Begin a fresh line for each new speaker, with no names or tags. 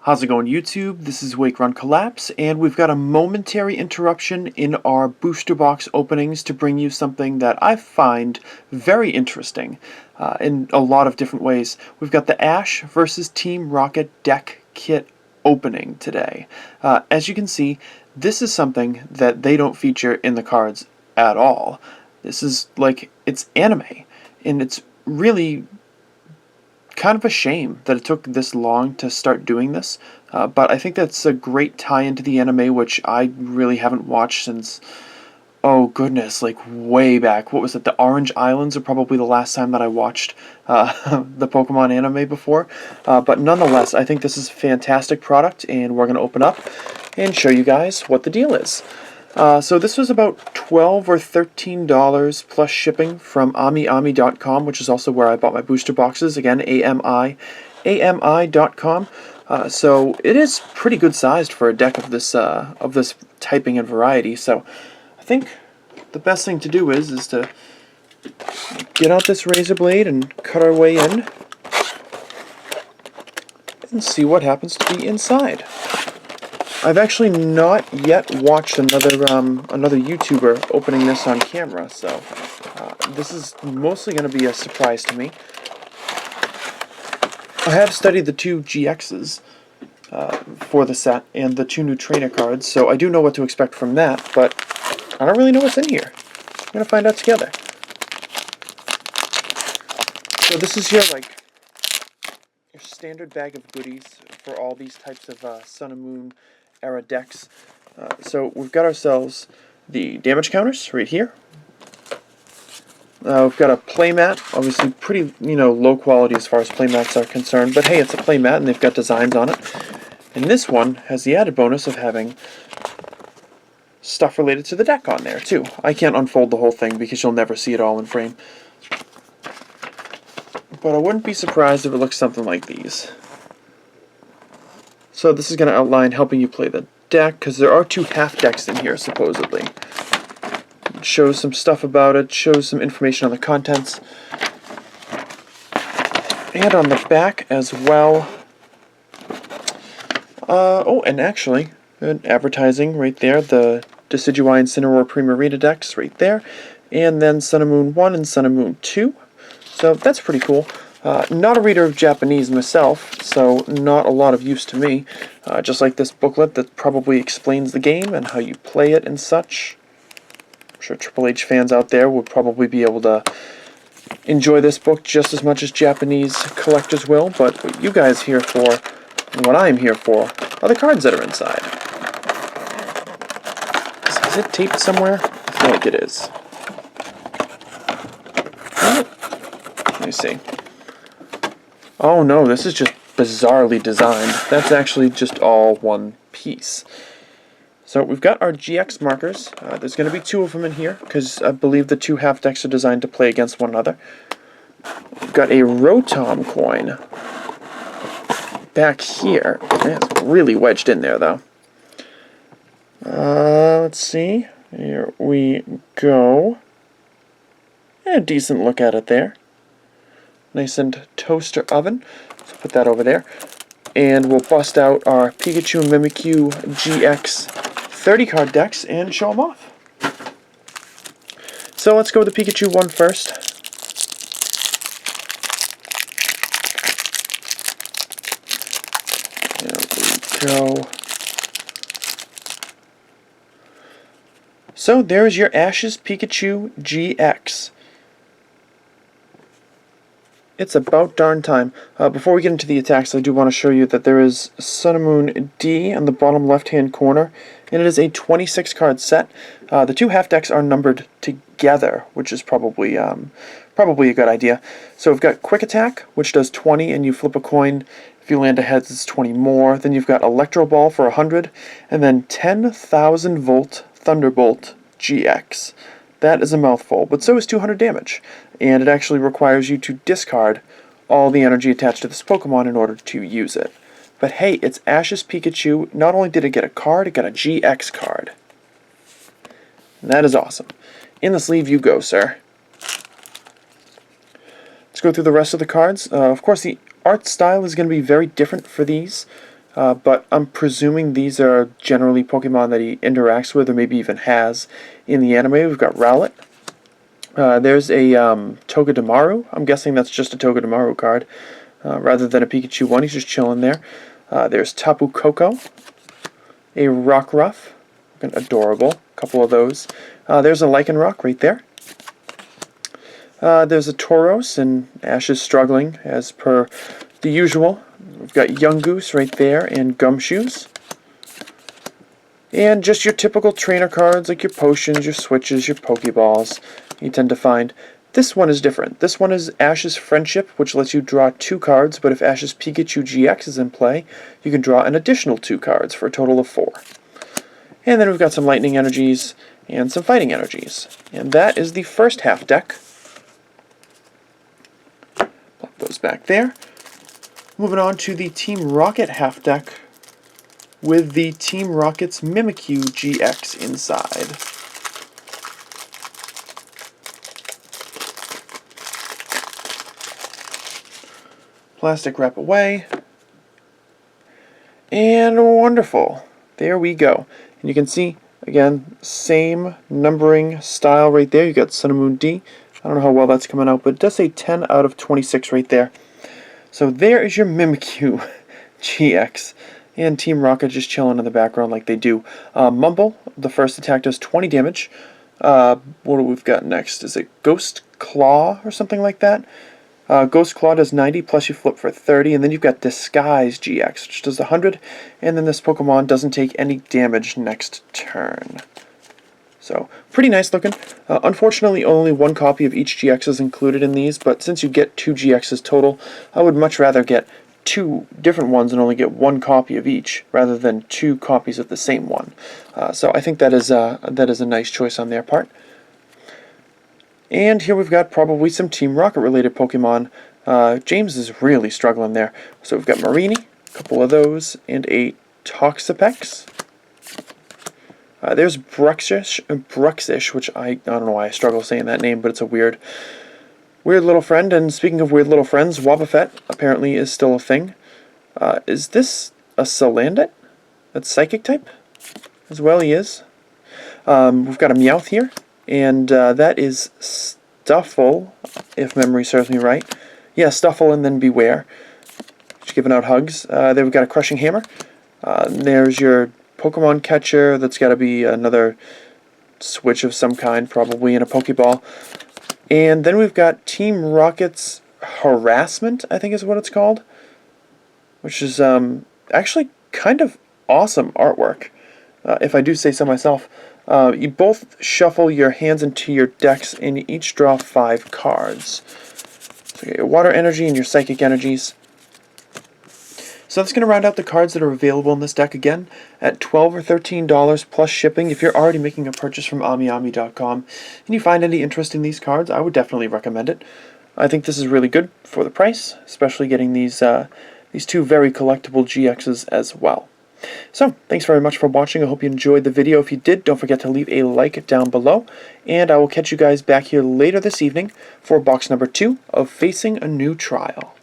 How's it going, YouTube? This is Wake Run Collapse, and we've got a momentary interruption in our booster box openings to bring you something that I find very interesting in a lot of different ways. We've got the Ash versus Team Rocket deck kit opening today. As you can see, this is something that they don't feature in the cards at all. This is like, it's anime, and it's really kind of a shame that it took this long to start doing this, but I think that's a great tie into the anime, which I really haven't watched since, oh goodness, like way back. What was it? The Orange Islands are probably the last time that I watched the Pokemon anime before, but nonetheless, I think this is a fantastic product, and we're going to open up and show you guys what the deal is. So this was about $12 or $13 plus shipping from AmiAmi.com, which is also where I bought my booster boxes. Again, AMI.com. So it is pretty good sized for a deck of this typing and variety. So I think the best thing to do is to get out this razor blade and cut our way in and see what happens to be inside. I've actually not yet watched another YouTuber opening this on camera, so this is mostly going to be a surprise to me. I have studied the two GXs for the set and the two new trainer cards, so I do know what to expect from that, but I don't really know what's in here. We're going to find out together. So this is your standard bag of goodies for all these types of Sun and Moon era decks. So we've got ourselves the damage counters right here. We've got a playmat, obviously pretty low quality as far as playmats are concerned, but hey, it's a playmat and they've got designs on it. And this one has the added bonus of having stuff related to the deck on there too. I can't unfold the whole thing because you'll never see it all in frame. But I wouldn't be surprised if it looks something like these. So this is going to outline helping you play the deck, because there are two half decks in here, supposedly. It shows some stuff about it, shows some information on the contents. And on the back as well. Oh, and actually, advertising right there, the Decidueye and Cineroar Primarina decks right there. And then Sun and Moon 1 and Sun and Moon 2. So that's pretty cool. Not a reader of Japanese myself, so not a lot of use to me. Just like this booklet that probably explains the game and how you play it and such. I'm sure Triple H fans out there would probably be able to enjoy this book just as much as Japanese collectors will, but what you guys are here for, and what I'm here for, are the cards that are inside. Is it taped somewhere? I feel like it is. Let me see. Oh no, this is just bizarrely designed. That's actually just all one piece. So we've got our GX markers. There's going to be two of them in here, because I believe the two half decks are designed to play against one another. We've got a Rotom coin back here. It's really wedged in there, though. Let's see. Here we go. A decent look at it there. Nice and toaster oven. So put that over there. And we'll bust out our Pikachu and Mimikyu GX 30 card decks and show them off. So let's go with the Pikachu one first. There we go. So there's your Ash's Pikachu GX. It's about darn time. Before we get into the attacks, I do want to show you that there is Sun and Moon D on the bottom left-hand corner, and it is a 26-card set. The two half decks are numbered together, which is probably a good idea. So we've got Quick Attack, which does 20, and you flip a coin. If you land a heads, it's 20 more. Then you've got Electro Ball for 100, and then 10,000 Volt Thunderbolt GX. That is a mouthful, but so is 200 damage, and it actually requires you to discard all the energy attached to this Pokemon in order to use it. But hey, it's Ash's Pikachu. Not only did it get a card, it got a GX card. And that is awesome. In the sleeve you go, sir. Let's go through the rest of the cards. Of course, the art style is going to be very different for these. but I'm presuming these are generally Pokemon that he interacts with or maybe even has in the anime. We've got Rowlet. There's a Togedemaru. I'm guessing that's just a Togedemaru card rather than a Pikachu one. He's just chilling there. There's Tapu Koko, a Rockruff, adorable, a couple of those. There's a Lycanroc right there. There's a Tauros, and Ash is struggling as per the usual. We've got Yungoos right there and Gumshoes. And just your typical trainer cards like your potions, your switches, your Pokeballs you tend to find. This one is different. This one is Ash's Friendship, which lets you draw 2 cards, but if Ash's Pikachu GX is in play, you can draw an additional 2 cards for a total of 4. And then we've got some Lightning Energies and some Fighting Energies. And that is the first half deck. Plop those back there. Moving on to the Team Rocket half deck with the Team Rocket's Mimikyu GX inside. Plastic wrap away. And wonderful. There we go. And you can see, again, same numbering style right there. You got Sun and Moon D. I don't know how well that's coming out, but it does say 10 out of 26 right there. So there is your Mimikyu GX. And Team Rocket just chilling in the background like they do. Mumble, the first attack does 20 damage. What do we've got next? Is it Ghost Claw or something like that? Ghost Claw does 90, plus you flip for 30, and then you've got Disguise GX, which does 100, and then this Pokemon doesn't take any damage next turn. So, pretty nice looking. Unfortunately, only 1 copy of each GX is included in these, but since you get 2 GXs total, I would much rather get 2 different ones and only get 1 copy of each, rather than 2 copies of the same one. So I think that is a nice choice on their part. And here we've got probably some Team Rocket related Pokemon. James is really struggling there. So we've got Marini, a couple of those, and a Toxapex. There's Bruxish, which I don't know why I struggle saying that name, but it's a weird little friend. And speaking of weird little friends, Wobbuffet apparently is still a thing. Is this a Salandit? That's Psychic type? As well he is. We've got a Meowth here. And that is Stuffle, if memory serves me right. Yeah, Stuffle and then Beware. Just giving out hugs. Then we've got a Crushing Hammer. There's your Pokemon Catcher. That's got to be another switch of some kind, probably in a Pokeball. And then we've got Team Rocket's Harassment, I think is what it's called. Which is actually kind of awesome artwork, if I do say so myself. You both shuffle your hands into your decks and you each draw 5 cards. So you get your Water Energy and your Psychic Energies. So that's going to round out the cards that are available in this deck again at $12 or $13 plus shipping. If you're already making a purchase from AmiAmi.com and you find any interest in these cards, I would definitely recommend it. I think this is really good for the price, especially getting these 2 very collectible GXs as well. So, thanks very much for watching. I hope you enjoyed the video. If you did, don't forget to leave a like down below. And I will catch you guys back here later this evening for box number 2 of Facing a New Trial.